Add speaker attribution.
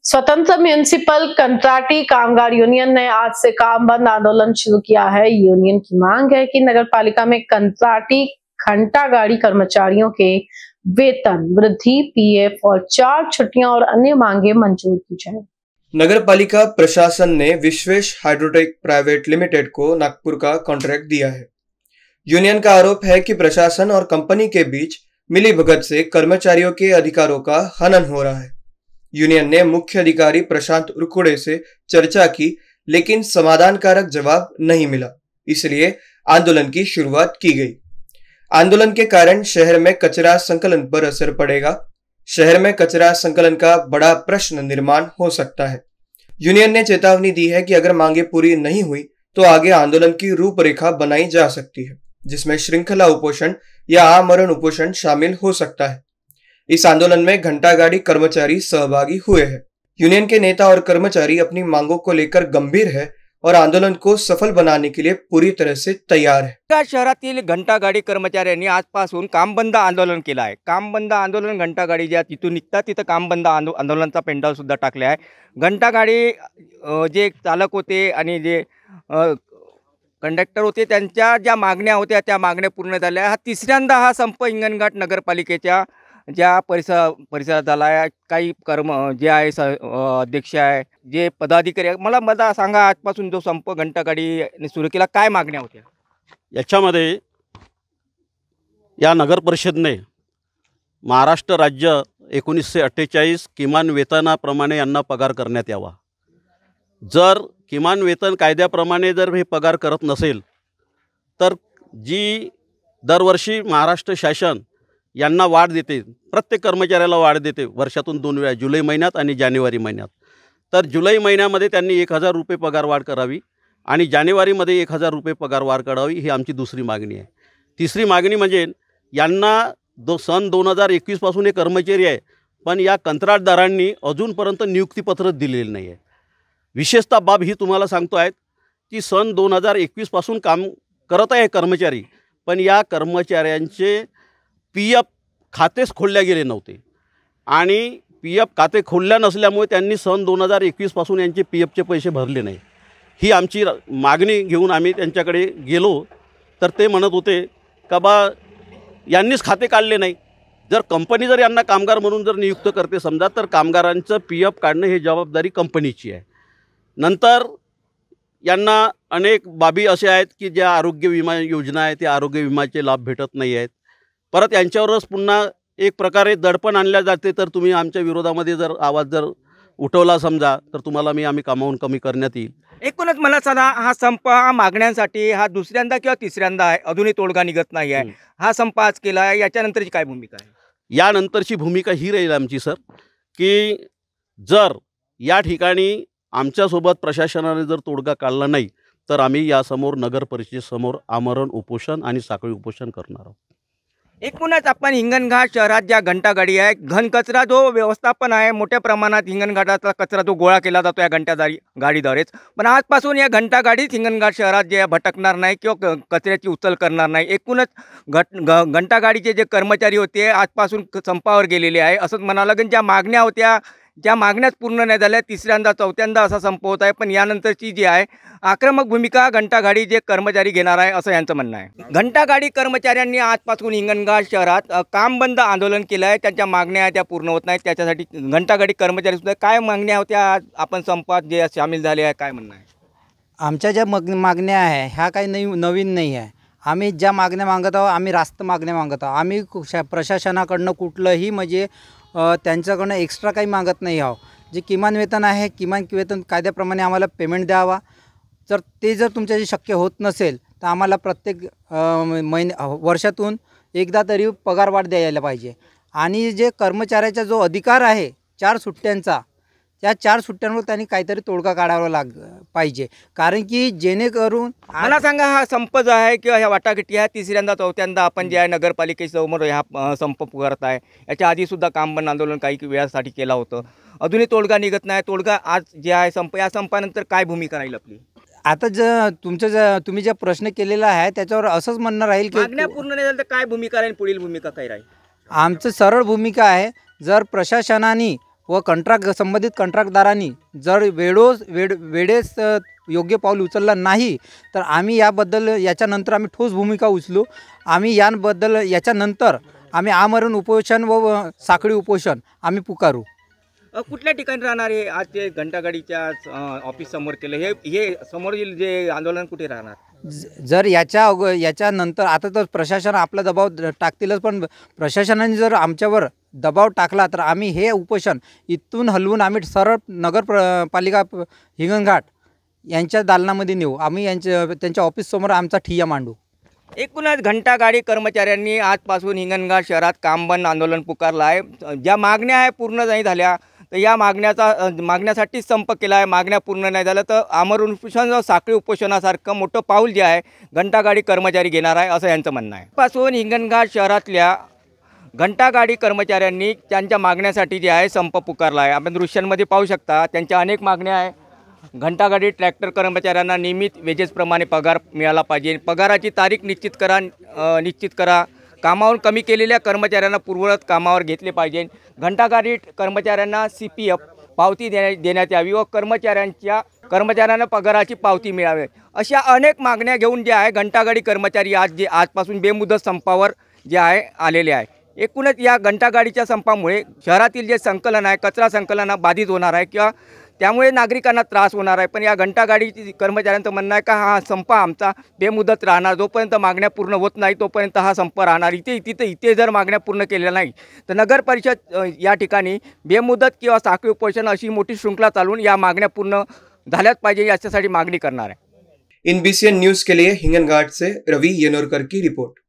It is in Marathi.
Speaker 1: स्वतंत्र म्यूनिसिपल कंट्राटी कामगार यूनियन ने आज से काम बंद आंदोलन शुरू किया है। यूनियन की मांग है कि नगर पालिका में कंट्राटी घंटा गाड़ी कर्मचारियों के वेतन वृद्धि, पीएफ और 4 छुट्टियां और अन्य मांगे मंजूर की जाए।
Speaker 2: नगर पालिका प्रशासन ने विश्वेश हाइड्रोटेक प्राइवेट लिमिटेड को नागपुर का कॉन्ट्रैक्ट दिया है। यूनियन का आरोप है कि प्रशासन और कंपनी के बीच मिलीभगत से कर्मचारियों के अधिकारों का हनन हो रहा है। यूनियन ने मुख्य अधिकारी प्रशांत उरकुड़े से चर्चा की, लेकिन समाधानकारक जवाब नहीं मिला, इसलिए आंदोलन की शुरुआत की गई। आंदोलन के कारण शहर में कचरा संकलन पर असर पड़ेगा। शहर में कचरा संकलन का बड़ा प्रश्न निर्माण हो सकता है। यूनियन ने चेतावनी दी है कि अगर मांगे पूरी नहीं हुई तो आगे आंदोलन की रूपरेखा बनाई जा सकती है, जिसमें श्रृंखला उपोषण या आमरण उपोषण शामिल हो सकता है। इस आंदोलन में घंटा गाड़ी कर्मचारी सहभागी हुए हैं। यूनियन के नेता और कर्मचारी अपनी मांगों को लेकर गंभीर है और आंदोलन को सफल बनाने के लिए पूरी तरह से तैयार है।
Speaker 3: शहरातील घंटा गाडी कर्मचाऱ्यांनी आजपासून काम बंद आंदोलन केलं आहे। काम बंद आंदोलन घंटा गाडी ज्या तिथून निघतात तिथं काम बंद आंदोलनाचा पेंडाल सुद्धा टाकले आहे। घंटा गाडी जे चालक होते आणि जे कंडक्टर होते त्यांच्या ज्या मागण्या होत्या त्या मागण्या पूर्ण झाल्या। हा तिसऱ्यांदा हा संप हिंगणघाट नगरपालिकेच्या ज्या परिसरात झाला आहे। काही जे आहे अध्यक्ष आहे, जे पदाधिकारी आहे, मला सांगा आजपासून जो संप घंटा गाडीने सुरू केला काय मागण्या होत्या?
Speaker 4: याच्यामध्ये या नगर परिषदेने महाराष्ट्र राज्य 1948 किमान वेतनाप्रमाणे यांना पगार करण्यात यावा। जर किमान वेतन कायद्याप्रमाणे जर हे पगार करत नसेल तर जी दरवर्षी महाराष्ट्र शासन यांना वाढ देते, प्रत्येक कर्मचाऱ्याला वाढ देते वर्षातून 2 वेळा, जुलै महिन्यात आणि जानेवारी महिन्यात। तर जुलै महिन्यामध्ये त्यांनी 1000 रुपये पगार वाढ करावी आणि जानेवारीमध्ये 1000 रुपये पगार वाढ करावी, ही आमची दुसरी मागणी आहे। तिसरी मागणी म्हणजे यांना सन 2021 पासून हे कर्मचारी आहे, पण या कंत्राटदारांनी अजूनपर्यंत नियुक्तीपत्र दिलेलं नाही आहे। विशेषतः बाब ही तुम्हाला सांगतो आहे की सन 2021 पासून काम करत आहे कर्मचारी, पण या कर्मचाऱ्यांचे पीएफ खातेच खोलल्या गेले नव्हते आणि पीएफ खाते खोलल्या नसल्यामुळे त्यांनी सन 2021 पासून यांचे पीएफचे पैसे भरले नाही। ही आमची मागणी घेऊन आम्ही त्यांच्याकडे गेलो तर ते म्हणत होते का बा यांनीच खाते काढले नाही। जर कंपनी जर यांना कामगार म्हणून जर नियुक्त करते समजा, तर कामगारांचं पीएफ काढणं ही जबाबदारी कंपनीची आहे। नंतर यांना अनेक बाबी असे आहेत की ज्या आरोग्य विमा योजना आहे त्या आरोग्य विम्याचे लाभ भेटत नाही आहेत। परत यांच्यावरच पुन्हा एक प्रकारे दडपण आणल्या जाते, तर तुम्ही आमच्या विरोधामध्ये जर आवाज जर उठवला समजा तर तुम्हाला आम्ही कामावून कमी करण्यात येईल।
Speaker 3: एकूणच मला सांगा, हा संप हा मागण्यांसाठी हा दुसऱ्यांदा किंवा तिसऱ्यांदा आहे, अजूनही तोडगा निघत नाही आहे। हा संप आज केला आहे, याच्यानंतरची काय भूमिका आहे?
Speaker 4: यानंतरची भूमिका ही राहील आमची सर, की जर या ठिकाणी आमच्यासोबत प्रशासनाने जर तोडगा काढला नाही तर आम्ही यासमोर नगर परिषदेसमोर आमरण उपोषण आणि साखळी उपोषण करणार आहोत।
Speaker 3: एकूणच आपण हिंगणघाट शहरात ज्या घंटा गाडी आहे, घनकचरा जो व्यवस्थापन आहे, मोठ्या प्रमाणात हिंगणघाटाचा कचरा जो गोळा केला जातो या गाडीद्वारेच, पण आजपासून या घंटा गाडीच हिंगणघाट शहरात जे भटकणार नाही किंवा कचऱ्याची उचल करणार नाही। एकूणच घंटा गाडीचे जे कर्मचारी होते आजपासून संपावर गेलेले आहे असंच म्हणावं लागेल। ज्या मागण्या होत्या ज्या मागण्याच पूर्ण नाही झाल्या, तिसऱ्यांदा चौथ्यांदा असा संप होत आहे, पण यानंतरची जी आहे आक्रमक भूमिका घंटा गाडी जे कर्मचारी घेणार आहे असं यांचं म्हणणं आहे। घंटा गाडी कर्मचाऱ्यांनी आजपासून हिंगणघाट शहरात काम बंद आंदोलन केलं आहे। त्यांच्या मागण्या आहेत त्या पूर्ण होत नाहीत, त्याच्यासाठी घंटा गाडी कर्मचारी सुद्धा काय मागण्या होत्या आज आपण संपात जे सामील झाले आहे काय म्हणणं आहे?
Speaker 5: आमच्या ज्या मागण्या आहे ह्या काही नवीन नाही आहे। आम्ही ज्या मागण्या मागत आहोत, आम्ही रास्त मागण्या मागत आहोत। आम्ही प्रशासनाकडनं कुठलंही म्हणजे त्यांच्याकडनं एक्स्ट्रा काही मागत नाही आहोत। जे किमान वेतन आहे, किमान वेतन कायद्याप्रमाणे आम्हाला पेमेंट द्यावा। जर तुमच्याशी शक्य होत नसेल तर आम्हाला प्रत्येक वर्षातून एकदा तरी पगार वाढ द्यायला पाहिजे। आणि जे कर्मचाऱ्याचा जो अधिकार आहे 4 सुट्ट्यांचा, त्या 4 सुट्ट्यांवर त्यांनी काहीतरी तोडगा काढावा पाहिजे, कारण की जेणेकरून
Speaker 3: मला सांगा, हा संप जो आहे किंवा ह्या वाटाघाटी आहे तिसऱ्यांदा चौथ्यांदा आपण जे आहे नगरपालिकेसमोर ह्या संप पुकारत आहे। याच्या आधीसुद्धा काम बंद आंदोलन काही वेळासाठी केलं होतं, अजूनही तोडगा निघत नाही। तोडगा आज जे आहे संप, या संपानंतर काय भूमिका राहील आपली?
Speaker 5: आता तुम्ही जे प्रश्न केलेला आहे त्याच्यावर असंच म्हणणं राहील की
Speaker 3: मागण्या पूर्ण नाही झाल्या तर काय भूमिका राहील, पुढील भूमिका काय राहील?
Speaker 5: आमचं सरळ भूमिका आहे, जर प्रशासनाने व संबंधित कंत्राटदारांनी जर वेळेस योग्य पाऊल उचललं नाही तर आम्ही याच्यानंतर आम्ही ठोस भूमिका उचलू. आम्ही याच्यानंतर आम्ही आमरण उपोषण व साखळी उपोषण आम्ही पुकारू.
Speaker 3: कुठल्या ठिकाणी राहणार हे आज ते घंटागाडीच्या ऑफिस समोर केलं हे समोरील जे आंदोलन कुठे राहणार?
Speaker 5: जर याच्यानंतर आता तर प्रशासन आपला दबाव टाकतीलच, पण प्रशासनाने जर आमच्यावर दबाव टाकला तर आम्ही हे उपोषण इथून हलवून आम्ही सरळ नगरपालिका हिंगणघाट यांच्या दालनामध्ये नेऊ. आम्ही त्यांच्या ऑफिससमोर आमचा ठिय्या मांडू.
Speaker 3: एकूणच घंटागाडी कर्मचाऱ्यांनी आजपासून हिंगणघाट शहरात काम बंद आंदोलन पुकारलं आहे. ज्या मागण्या आहे पूर्ण नाही झाल्या तर या मागण्यासाठी संप केला आहे. मागण्या पूर्ण नाही झाल्या तर आमरण उपोषण व साखळी उपोषणासारखं मोठं पाऊल जे आहे घंटागाडी कर्मचारी घेणार आहे असं यांचं म्हणणं आहे. पासून हिंगणघाट शहरातल्या घंटागाडी कर्मचाऱ्यांनी त्यांच्या मागण्यासाठी जे आहे संप पुकारला आहे. आपण दृश्यांमध्ये पाहू शकता त्यांच्या अनेक मागण्या आहे. घंटागाडी ट्रॅक्टर कर्मचाऱ्यांना नियमित वेजेसप्रमाणे पगार मिळाला पाहिजे. पगाराची तारीख निश्चित करा. कामावरून कमी केलेल्या कर्मचाऱ्यांना पूर्ववत कामावर घेतले पाहिजे. घंटागाडी कर्मचाऱ्यांना CPF पावती देण्यात यावी व कर्मचाऱ्यांना पगाराची पावती मिळावी. अशा अनेक मागण्या घेऊन जे आहे घंटागाडी कर्मचारी आजपासून बेमुदत संपावर जे आहे आलेले आहे. एकूणच या घंटागाडीच्या संपामुळे शहरातील जे संकलन आहे कचरा संकलन बाधित होणार आहे किंवा त्यामुळे नागरिकांना त्रास होणार आहे. पण या घंटागाडी कर्मचाऱ्यांचं म्हणणं आहे का हा संप आमचा बेमुदत राहणार. जोपर्यंत मागण्या पूर्ण होत नाही तोपर्यंत हा संप राहणार. इथे जर मागण्या पूर्ण केलेल्या नाही तर नगर परिषद या ठिकाणी बेमुदत किंवा साखळी उपोषण अशी मोठी श्रृंखला चालवून या मागण्या पूर्ण झाल्याच पाहिजे याच्यासाठी मागणी करणार आहे.
Speaker 2: इन BCN न्यूज के लिए हिंगनघाट से रवि येनोरकर की रिपोर्ट.